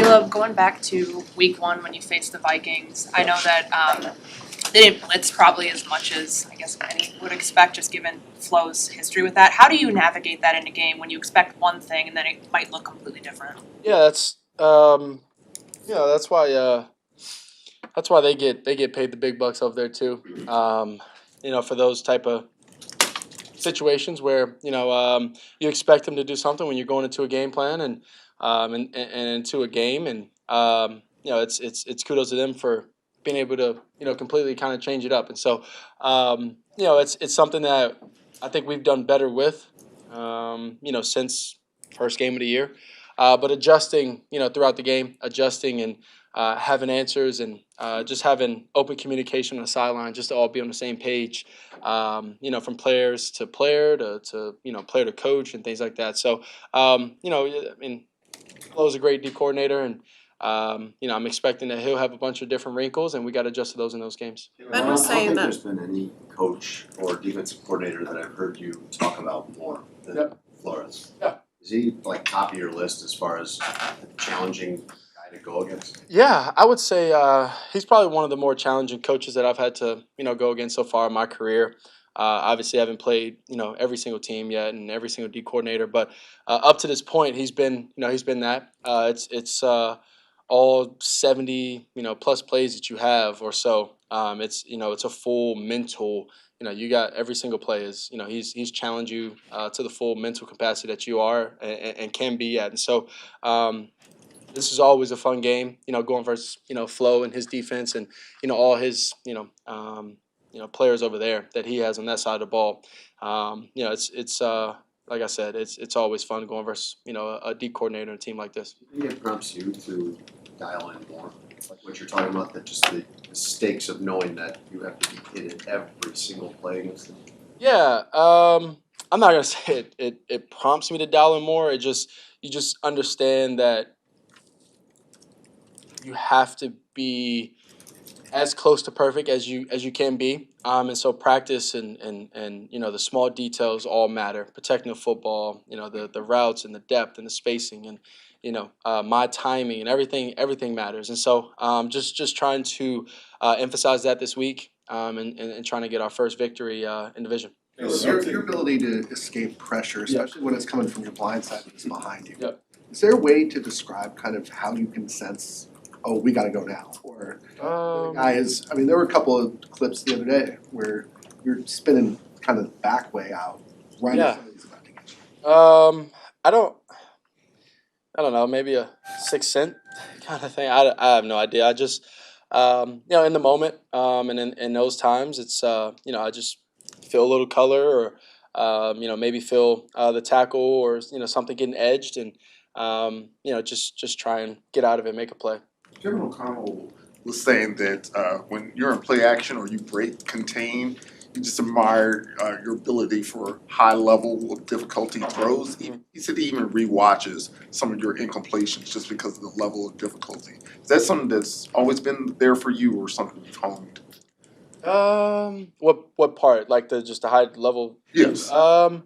Caleb, going back to week 1 when you faced the Vikings, I know that they didn't blitz probably as much as I guess many would expect, just given Flo's history with that. How do you navigate that in a game when you expect one thing and then it might look completely different? Yeah, that's why they get paid the big bucks over there too. For those type of situations where you expect them to do something when you're going into a game plan and into a game, and it's kudos to them for being able to completely kind of change it up. And so it's something that I think we've done better with since first game of the year, but adjusting throughout the game, adjusting and having answers and just having open communication on the sideline, just to all be on the same page, from players to player to player to coach and things like that. So, Flo's a great D coordinator, and I'm expecting that he'll have a bunch of different wrinkles, and we got to adjust to those in those games. Ben was saying that there's been any coach or defensive coordinator that I've heard you talk about more than Flores. Yeah. Is he like top of your list as far as a challenging guy to go against? Yeah, I would say he's probably one of the more challenging coaches that I've had to go against so far in my career. Obviously, I haven't played every single team yet and every single D coordinator, but up to this point, he's been that. It's all 70 plus plays that you have or so. It's a full mental. You got every single play is he's challenged you to the full mental capacity that you are and can be at, and so. This is always a fun game, going versus Flo and his defense and all his players over there that he has on that side of the ball. It's like I said, it's always fun going versus a D coordinator and a team like this. Do you think it prompts you to dial in more, like what you're talking about, that just the stakes of knowing that you have to be in it every single play against them? Yeah, I'm not gonna say it prompts me to dial in more. You just understand that you have to be as close to perfect as you can be, and so practice and the small details all matter. Protecting the football, the routes and the depth and the spacing and my timing and everything matters. And so just trying to emphasize that this week, and trying to get our first victory in division. Your ability to escape pressure, especially when it's coming from your blind side and it's behind you. Yep. Is there a way to describe kind of how you can sense, oh, we got to go now? Or the guy is, there were a couple of clips the other day where you're spinning kind of the back way out right as somebody's about to get you. I don't know, maybe a sixth sense kind of thing. I have no idea. I just, in the moment, and in those times, it's, I just feel a little color or, maybe feel the tackle or, something getting edged and, just try and get out of it, make a play. Kevin O'Connell was saying that when you're in play action or you break contain, you just admire your ability for high level of difficulty throws. He said he even rewatches some of your incompletions just because of the level of difficulty. Is that something that's always been there for you or something you've honed? What part? Like just the high level? Yes. I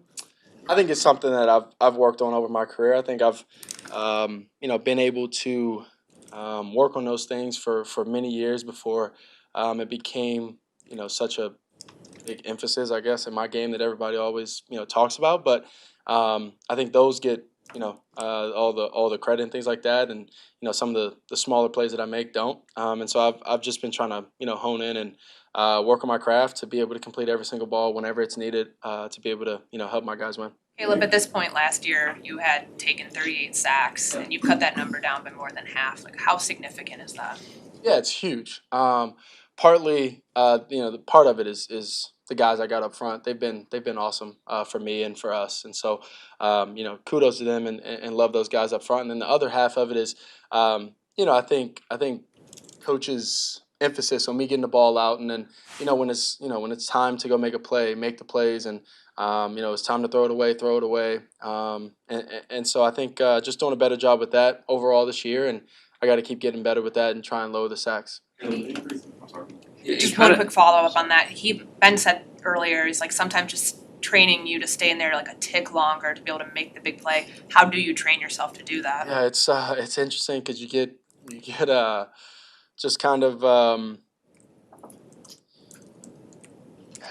think it's something that I've worked on over my career. I think I've been able to work on those things for many years before it became such a big emphasis, I guess, in my game that everybody always talks about. But I think those get all the credit and things like that, and some of the smaller plays that I make don't. And so I've just been trying to hone in and work on my craft to be able to complete every single ball whenever it's needed to be able to help my guys win. Caleb, at this point last year, you had taken 38 sacks, and you cut that number down by more than half. Like, how significant is that? Yeah, it's huge. Partly, the part of it is the guys I got up front. They've been awesome for me and for us, and so kudos to them and love those guys up front. And then the other half of it is, I think coaches' emphasis on me getting the ball out, and then when it's time to go make a play, make the plays, and it's time to throw it away. And so I think just doing a better job with that overall this year, and I got to keep getting better with that and try and lower the sacks. Just one quick follow up on that. Ben said earlier, he's like sometimes just training you to stay in there like a tick longer to be able to make the big play. How do you train yourself to do that? Yeah, it's interesting because you get just kind of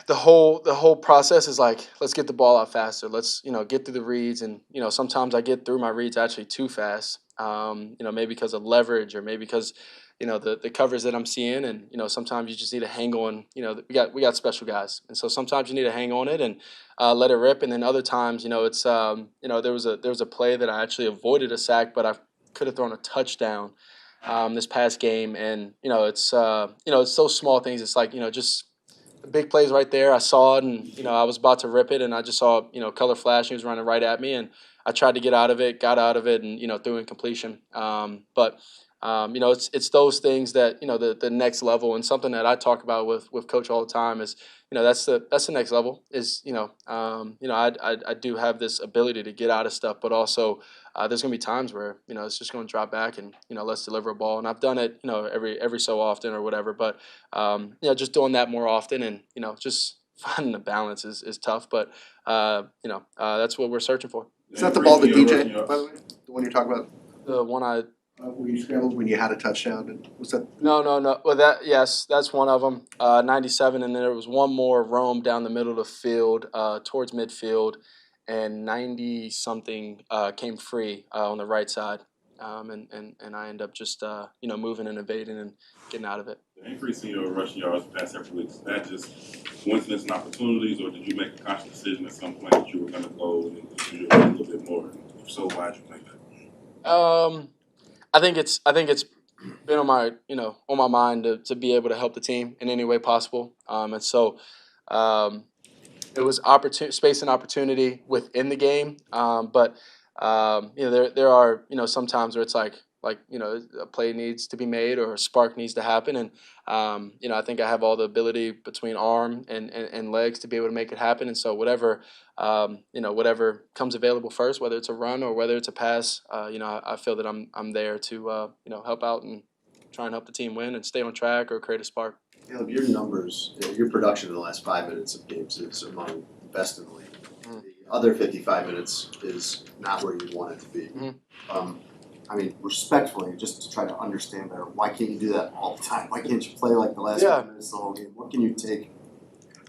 the whole process is like, let's get the ball out faster. Let's get through the reads, and sometimes I get through my reads actually too fast. Maybe because of leverage, or maybe because the covers that I'm seeing, and sometimes you just need to hang on. We got special guys, and so sometimes you need to hang on it and let it rip, and then other times it's there was a play that I actually avoided a sack, but I could have thrown a touchdown this past game, and it's those small things. It's like just the big plays right there. I saw it, and I was about to rip it, and I just saw color flash. He was running right at me, and I tried to get out of it, got out of it, and threw incompletion. But it's those things that the next level, and something that I talk about with Coach all the time is that's the next level. Is I do have this ability to get out of stuff, but also there's gonna be times where it's just gonna drop back and let's deliver a ball, and I've done it every so often or whatever, but just doing that more often, and just finding the balance is tough, but that's what we're searching for. Is that the ball to DJ, by the way? The one you're talking about? The one Where you scrambled when you had a touchdown? And was that? No. Well, that's one of them. 97, and then there was one more Rome down the middle of the field, towards midfield, and 90 something came free on the right side, and I end up just moving and evading and getting out of it. The increase in your rushing yards the past several weeks, is that just coincidence and opportunities, or did you make a conscious decision at some point that you were going to go and do a little bit more? If so, why did you make that? I think it's been on my mind to be able to help the team in any way possible, and so it was space and opportunity within the game, but there are some times where it's like a play needs to be made or a spark needs to happen, and I think I have all the ability between arm and legs to be able to make it happen, and so whatever comes available first, whether it's a run or whether it's a pass, I feel that I'm there to help out and try and help the team win and stay on track or create a spark. Caleb, your numbers, your production in the last 5 minutes of games is among the best in the league. The other 55 minutes is not where you want it to be. Respectfully, just to try to understand better, why can't you do that all the time? Why can't you play like the last 5 minutes of the whole game? What can you take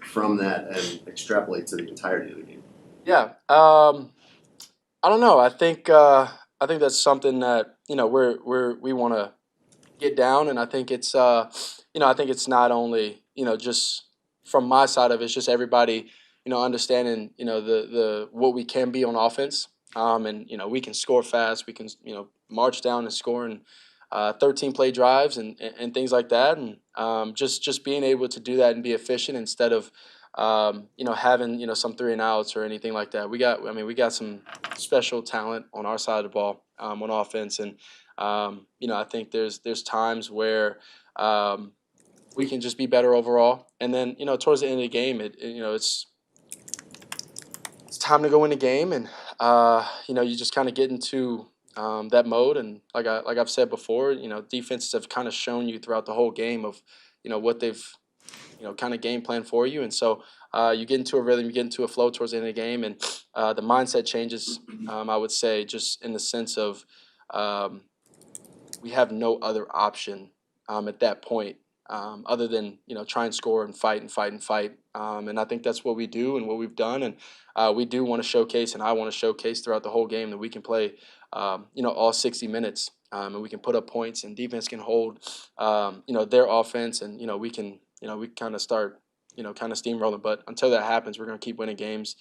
from that and extrapolate to the entirety of the game? Yeah, I don't know. I think that's something that we want to get down, and I think it's not only just from my side of it, it's just everybody understanding the what we can be on offense, and we can score fast, we can march down and score in 13 play drives and things like that, and just being able to do that and be efficient instead of having some 3 and outs or anything like that. We got some special talent on our side of the ball on offense, and I think there's times where we can just be better overall, and then towards the end of the game, it's time to go in the game, and you just kind of get into that mode, and like I've said before, defenses have kind of shown you throughout the whole game of what they've kind of game plan for you, and so you get into a rhythm, you get into a flow towards the end of the game, and the mindset changes. I would say just in the sense of we have no other option at that point other than try and score and fight and fight and fight, and I think that's what we do and what we've done, and we do want to showcase, and I want to showcase throughout the whole game that we can play all 60 minutes, and we can put up points, and defense can hold their offense, and we can we kind of start kind of steamrolling, but until that happens, we're going to keep winning games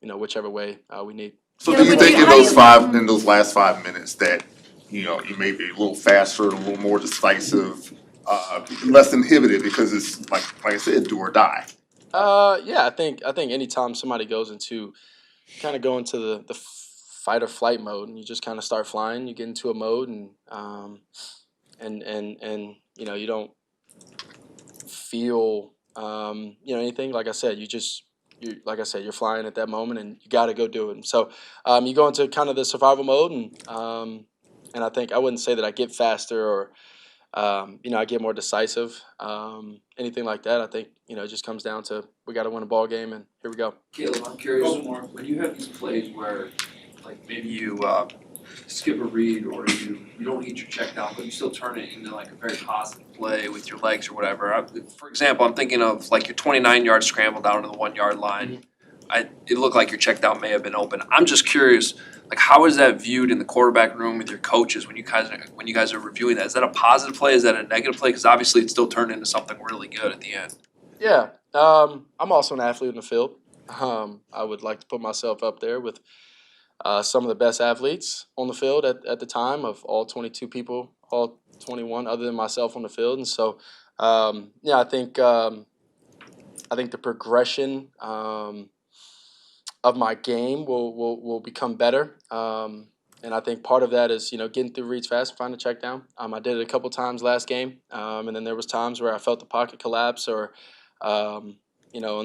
whichever way we need. So Yeah, do you but think how in those last 5 minutes that you may be a little faster, a little more decisive, less inhibited because it's like I said, do or die? Yeah, I think anytime somebody goes into the fight or flight mode, and you just kind of start flying, you get into a mode, and you don't feel anything. Like I said, you're flying at that moment, and you got to go do it. And so you go into kind of the survival mode, and I think I wouldn't say that I get faster or I get more decisive. Anything like that, I think, it just comes down to we got to win a ball game, and here we go. Caleb, I'm curious, when you have these plays where, like, maybe you skip a read or you don't eat your check down, but you still turn it into like a very positive play with your legs or whatever. For example, I'm thinking of like your 29-yard scramble down to the 1 yard line. It looked like your check down may have been open. I'm just curious, like, how is that viewed in the quarterback room with your coaches when you guys are reviewing that? Is that a positive play? Is that a negative play? Because obviously it still turned into something really good at the end. Yeah, I'm also an athlete in the field. I would like to put myself up there with some of the best athletes on the field at the time of all 22 people, all 21 other than myself on the field. And so, I think the progression of my game will become better. And I think part of that is, getting through reads fast and finding a check down. I did it a couple times last game. And then there was times where I felt the pocket collapse or, on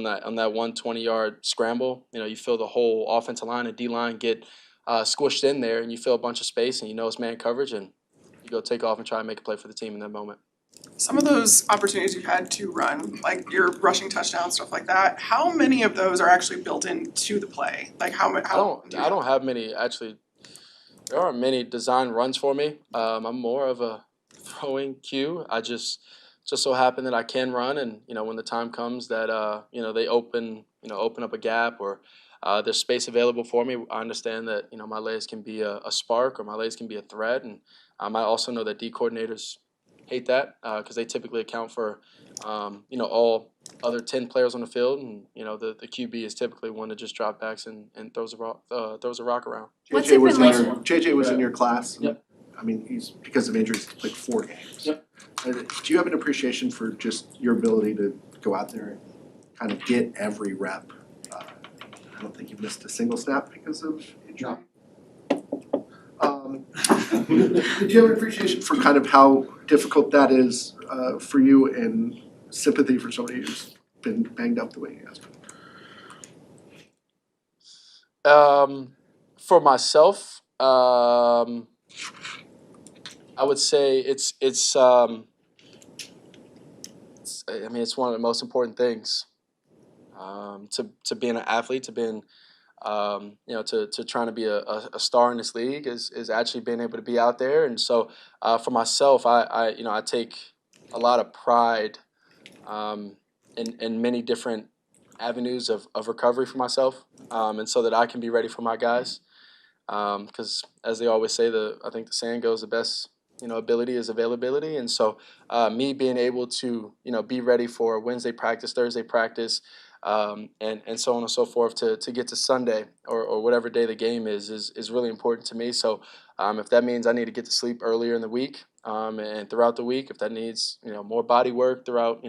that 120-yard scramble, you feel the whole offensive line and D-line get squished in there, and you feel a bunch of space, and it's man coverage, and you go take off and try and make a play for the team in that moment. Some of those opportunities you had to run, like your rushing touchdown, stuff like that, how many of those are actually built into the play? Like how much? I don't have many actually. There aren't many design runs for me. I'm more of a throwing cue. I just so happen that I can run, and when the time comes that they open up a gap or there's space available for me, I understand that my legs can be a spark or my legs can be a threat, and I also know that D coordinators hate that because they typically account for all other 10 players on the field, and the QB is typically one that just drop backs and throws a rock around. What's it been like? JJ was in your class. Yep. I mean, he's because of injuries played 4 games. Yep. Do you have an appreciation for just your ability to go out there and kind of get every rep? I don't think you've missed a single snap because of injury. Do you have an appreciation for kind of how difficult that is for you, and sympathy for somebody who's been banged up the way he has been? For myself, I would say it's one of the most important things to being an athlete, to being to trying to be a star in this league is actually being able to be out there. And so for myself, I take a lot of pride in many different avenues of recovery for myself, and so that I can be ready for my guys. Because as they always say, I think the saying goes, the best ability is availability. And so me being able to be ready for Wednesday practice, Thursday practice, and so on and so forth to get to Sunday or whatever day the game is really important to me. So if that means I need to get to sleep earlier in the week and throughout the week, if that needs more body work throughout,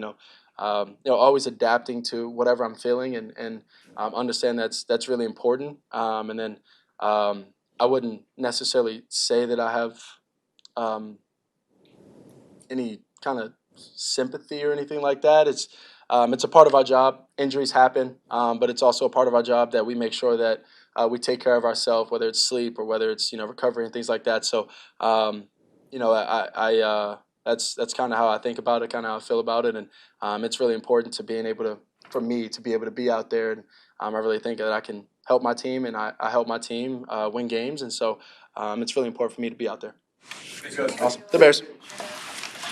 always adapting to whatever I'm feeling and understand that's really important. And then I wouldn't necessarily say that I have any kind of sympathy or anything like that. It's a part of our job. Injuries happen, but it's also a part of our job that we make sure that we take care of ourselves, whether it's sleep or whether it's recovery and things like that. So that's kind of how I think about it, kind of how I feel about it, and it's really important for me to be able to be out there, and I really think that I can help my team, and I help my team win games, and so it's really important for me to be out there. Awesome. The Bears.